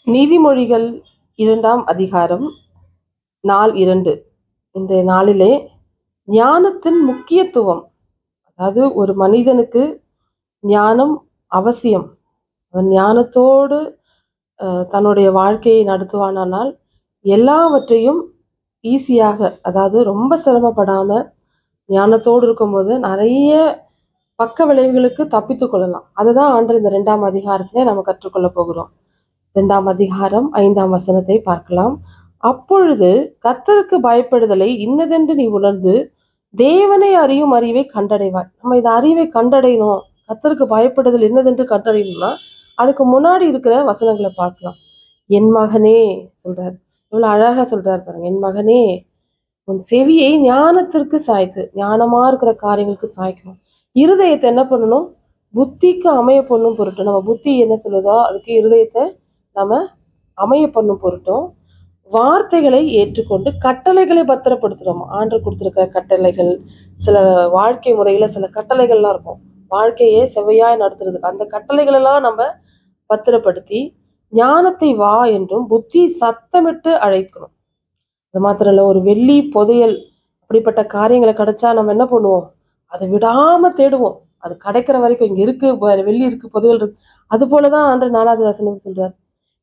நீதிமொழிகள் 2ஆம் அதிகாரம் நாள் 2. இந்த நாளிலே ஞானத்தின் முக்கியத்துவம், அதாவது ஒரு மனிதனுக்கு ஞானம் அவசியம். அவன் ஞானத்தோடு தன்னுடைய வாழ்க்கையை நடத்துவானானால் எல்லாவற்றையும் ஈஸியாக, அதாவது ரொம்ப சிரமப்படாமல் ஞானத்தோடு இருக்கும்போது நிறைய பக்க விளைவுகளுக்கு தப்பித்து கொள்ளலாம். அதுதான் ஆண்டு இந்த 2ஆம் அதிகாரத்திலே நம்ம கற்றுக்கொள்ள போகிறோம். 2ஆம் அதிகாரம் 5ஆம் வசனத்தை பார்க்கலாம். அப்பொழுது கர்த்தருக்கு பயப்படுதலை இன்னதென்று நீ உணர்ந்து தேவனை அறியும் அறிவை கண்டடைவாய். நம்ம இந்த அறிவை கண்டடையணும், கர்த்தருக்கு பயப்படுதல் என்னதென்று கண்டடையணும்னா அதுக்கு முன்னாடி இருக்கிற வசனங்களை பார்க்கலாம். என் மகனே சொல்றார், இவ்வளவு அழகா சொல்றாரு பாருங்க. என் மகனே, உன் செவியை ஞானத்திற்கு சாய்த்து, ஞானமா இருக்கிற காரியங்களுக்கு சாய்க்கணும். இருதயத்தை என்ன பண்ணணும்? புத்திக்கு அமைய பண்ணும் பொருட்டு, நம்ம புத்தி என்ன சொல்லுதோ அதுக்கு இருதயத்தை நம்ம அமைய பண்ணும் பொருட்டும் வார்த்தைகளை ஏற்றுக்கொண்டு கட்டளைகளை பத்திரப்படுத்துகிறோம். ஆண்டு கொடுத்துருக்கிற கட்டளைகள், சில வாழ்க்கை முறையில் சில கட்டளைகள்லாம் இருக்கும், வாழ்க்கையை செவ்வையாய் நடத்துறதுக்கு. அந்த கட்டளைகளெல்லாம் நம்ம பத்திரப்படுத்தி ஞானத்தை வா என்றும் புத்தி சத்தமிட்டு அழைக்கணும். அது மாத்திரம் இல்லை, ஒரு வெள்ளி புதையல் அப்படிப்பட்ட காரியங்களை கிடைச்சா நம்ம என்ன பண்ணுவோம்? அதை விடாம தேடுவோம். அது கிடைக்கிற வரைக்கும். இங்க இருக்கு, வெள்ளி இருக்கு, புதையல் இருக்கு. அது போலதான் ஆண்டு 4வது வசனம் சொல்றார்,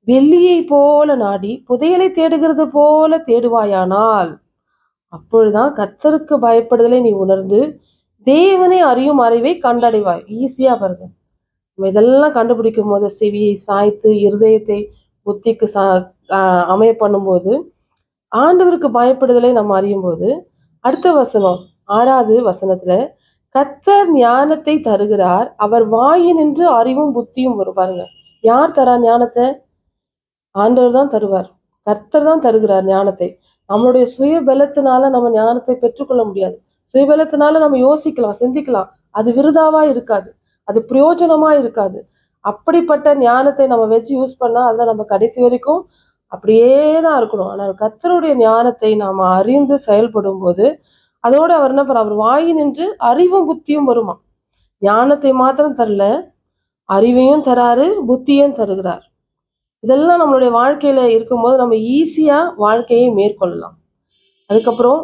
வெள்ளியை போல நாடி புதையலை தேடுகிறது போல தேடுவாயானால் அப்பொழுதுதான் கர்த்தருக்கு பயப்படுதலை நீ உணர்ந்து தேவனை அறியும் அறிவை கண்டடைவாய். ஈஸியா பாருங்க. நம்ம இதெல்லாம் கண்டுபிடிக்கும் போது, செவியை சாய்த்து இருதயத்தை புத்திக்கு அமைய பண்ணும்போது, ஆண்டவருக்கு பயப்படுதலை நம்ம அறியும் போது, அடுத்த வசனம் 6வது வசனத்துல, கர்த்தர் ஞானத்தை தருகிறார், அவர் வாயினின்று அறிவும் புத்தியும் வரும். பாருங்க, யார் தரா ஞானத்தை? ஆண்டவர் தான் தருவார். கர்த்தர் தான் தருகிறார் ஞானத்தை. நம்மளுடைய சுய பலத்தினால நம்ம ஞானத்தை பெற்றுக்கொள்ள முடியாது. சுயபலத்தினால நம்ம யோசிக்கலாம், சிந்திக்கலாம், அது விருதாவா இருக்காது, அது பிரயோஜனமா இருக்காது. அப்படிப்பட்ட ஞானத்தை நம்ம வச்சு யூஸ் பண்ணா அதுல நம்ம கடைசி வரைக்கும் அப்படியே தான் இருக்கணும். ஆனால் கர்த்தருடைய ஞானத்தை நாம அறிந்து செயல்படும் போது அதோட அவர் என்ன பண்ண, அவர் வாயினின்று அறிவும் புத்தியும் வருமா. ஞானத்தை மாத்திரம் தரல, அறிவையும் தராரு, புத்தியும் தருகிறார். இதெல்லாம் நம்மளுடைய வாழ்க்கையில இருக்கும்போது நம்ம ஈஸியா வாழ்க்கையை மேற்கொள்ளலாம். அதுக்கப்புறம்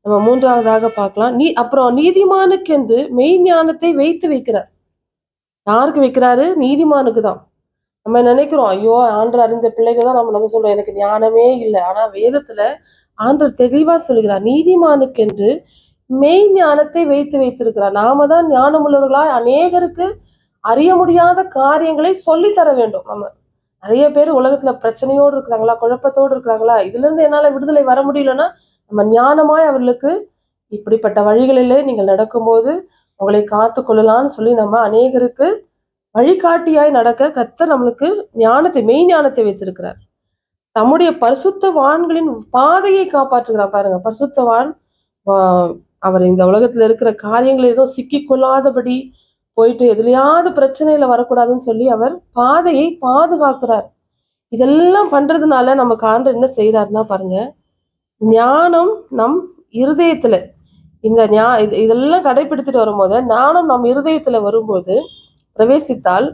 நம்ம 3வதாக பார்க்கலாம். அப்புறம் நீதிமானுக்கென்று மெய் ஞானத்தை வைத்து வைக்கிறார். யாருக்கு வைக்கிறாரு? நீதிமானுக்கு தான். நம்ம நினைக்கிறோம், ஐயோ ஆண்டவர் அறிந்த பிள்ளைகள் தான் நம்ம சொல்றோம் எனக்கு ஞானமே இல்லை. ஆனா வேதத்துல ஆண்டவர் தெளிவா சொல்லுகிறார், நீதிமானுக்கென்று மெய் ஞானத்தை வைத்து வைத்திருக்கிறார். நாம தான் ஞானம் உள்ளவர்களாய் அநேகருக்கு அறிய முடியாத காரியங்களை சொல்லி தர வேண்டும். நம்ம நிறைய பேர் உலகத்துல பிரச்சனையோடு இருக்கிறாங்களா, குழப்பத்தோடு இருக்கிறாங்களா, இதுல இருந்து என்னால விடுதலை வர முடியலன்னா நம்ம ஞானமாய் அவர்களுக்கு இப்படிப்பட்ட வழிகளிலே நீங்கள் நடக்கும்போது உங்களை காத்து கொள்ளலாம்னு சொல்லி நம்ம அநேகருக்கு வழிகாட்டியாய் நடக்க கர்த்தர் நம்மளுக்கு ஞானத்தை, மெய் ஞானத்தை வைத்திருக்கிறார். தம்முடைய பரிசுத்தவான்களின் பாதையை காப்பாற்றுகிறார். பாருங்க, பரிசுத்தவான் அவர் இந்த உலகத்துல இருக்கிற காரியங்கள் ஏதோ சிக்கி கொள்ளாதபடி போயிட்டு எதுலையாவது பிரச்சனையில வரக்கூடாதுன்னு சொல்லி அவர் பாதையை பாதுகாக்கிறார். இதெல்லாம் பண்றதுனால நமக்கு ஆண்டு என்ன செய்யறாருன்னா பாருங்க, ஞானம் நம் இருதயத்துல, இந்த இதெல்லாம் கடைபிடித்துட்டு வரும்போது ஞானம் நம் இருதயத்துல வரும்போது பிரவேசித்தால்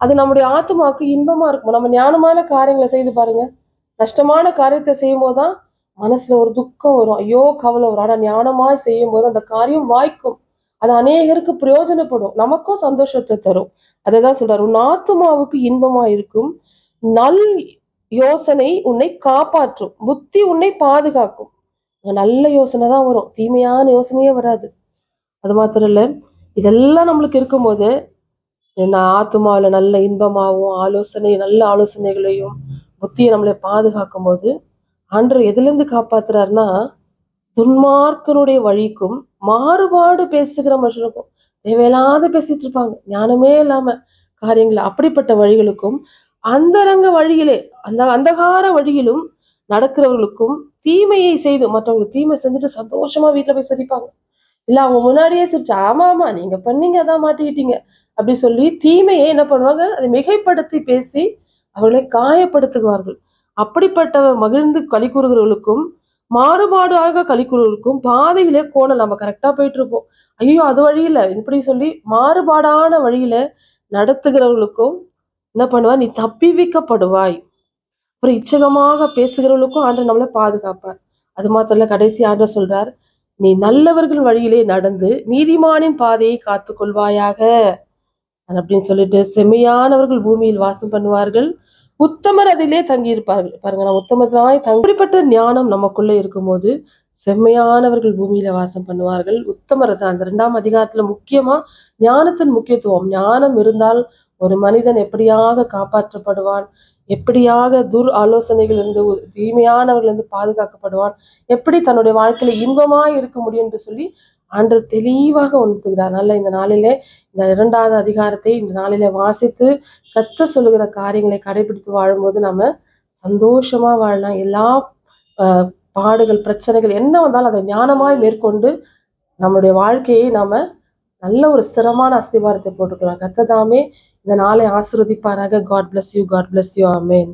அது நம்முடைய ஆத்மாவுக்கு இன்பமா இருக்கும். நம்ம ஞானமான காரியங்களை செய்து பாருங்க, நஷ்டமான காரியத்தை செய்யும் போதுதான் மனசுல ஒரு துக்கம் வரும், ஐயோ கவலை வரும். ஆனா ஞானமாய் செய்யும் போது அந்த காரியம் வாய்க்கும், அது அநேகருக்கு பிரயோஜனப்படும், நமக்கும் சந்தோஷத்தை தரும். அதைதான் சொல்றாரு, உன் ஆத்மாவுக்கு இன்பமா இருக்கும், நல் யோசனை உன்னை காப்பாற்றும், புத்தி உன்னை பாதுகாக்கும். நல்ல யோசனை தான் வரும், தீமையான யோசனையே வராது. அது மாத்திரம் இல்ல, இதெல்லாம் நம்மளுக்கு இருக்கும்போது ஆத்மாவில் நல்ல இன்பமாகவும் நல்ல ஆலோசனைகளையும் புத்தியை நம்மளை பாதுகாக்கும் போது ஆண்டவர் எதுலேருந்து காப்பாத்துறாருன்னா, துன்மார்க்கனுடைய வழிக்கும் மாறுபாடு பேசுகிற மனுஷனுக்கும், தேவையில்லாத பேசிட்டு இருப்பாங்க ஞானமே இல்லாம காரியங்களை, அப்படிப்பட்ட வழிகளுக்கும் அந்தரங்க வழியிலே அந்தகார வழியிலும் நடக்கிறவர்களுக்கும் தீமையை செய்து, மற்றவங்களுக்கு தீமை செஞ்சுட்டு சந்தோஷமா வீட்டுல போய் சிரிப்பாங்க. இல்ல அவங்க முன்னாடியே சிரிச்சு, ஆமா நீங்க பண்ணீங்க அதான் மாட்டிக்கிட்டீங்க அப்படி சொல்லி தீமையை என்ன பண்ணுவாங்க, அதை மிகைப்படுத்தி பேசி அவர்களை காயப்படுத்துவார்கள். அப்படிப்பட்ட மகிழ்ந்து களி கூறுகிறவர்களுக்கும் மாறுபாடாக களி கூறுவர்களுக்கும் பாதையிலே கோணல். நம்ம கரெக்டா போயிட்டு இருப்போம், ஐயோ அது வழியில இப்படி சொல்லி மாறுபாடான வழியில நடத்துகிறவர்களுக்கும் என்ன பண்ணுவா, நீ தப்பி வைக்கப்படுவாய். அப்புறம் இச்சகமாக பேசுகிறவர்களுக்கும் ஆண்டவர் நம்மளை பாதுகாப்பார். அது மாத்திரம் இல்ல, கடைசி ஆண்டவர் சொல்றார், நீ நல்லவர்கள் வழியிலே நடந்து நீதிமானின் பாதையை காத்து கொள்வாயாக அப்படின்னு சொல்லிட்டு, செம்மையானவர்கள் பூமியில் வாசம் பண்ணுவார்கள், உத்தமர் அதிலே தங்கி இருப்பார்கள். பாருங்க, நான் உத்தமராய் அப்படிப்பட்ட ஞானம் நமக்குள்ள இருக்கும்போது செம்மையானவர்கள் பூமியில வாசம் பண்ணுவார்கள். உத்தமர் தான் அந்த 2ஆம் அதிகாரத்துல முக்கியமா ஞானத்தின் முக்கியத்துவம். ஞானம் இருந்தால் ஒரு மனிதன் எப்படியாக காப்பாற்றப்படுவான், எப்படியாக ஆலோசனைகள் இருந்து தீமையானவர்கள் இருந்து பாதுகாக்கப்படுவான், எப்படி தன்னுடைய வாழ்க்கையில இன்பமாய் இருக்க முடியும் என்று சொல்லி ஆண்டவர் தெளிவாக உணர்த்துகிறார். அதனால இந்த நாளிலே இந்த 2வது அதிகாரத்தை இந்த நாளிலே வாசித்து கர்த்தர் சொல்லுகிற காரியங்களை கடைபிடித்து வாழும்போது நம்ம சந்தோஷமா வாழலாம். எல்லா பாடுகள், பிரச்சனைகள் என்ன வந்தாலும் அதை ஞானமாய் மேற்கொண்டு நம்மளுடைய வாழ்க்கையை நாம நல்ல ஒரு ஸ்திரமான அஸ்திவாரத்தை போட்டுக்கலாம். கர்த்தர் தாமே இந்த நாளை ஆசீர்வதிப்பாராக. God bless you. God bless you. Amen.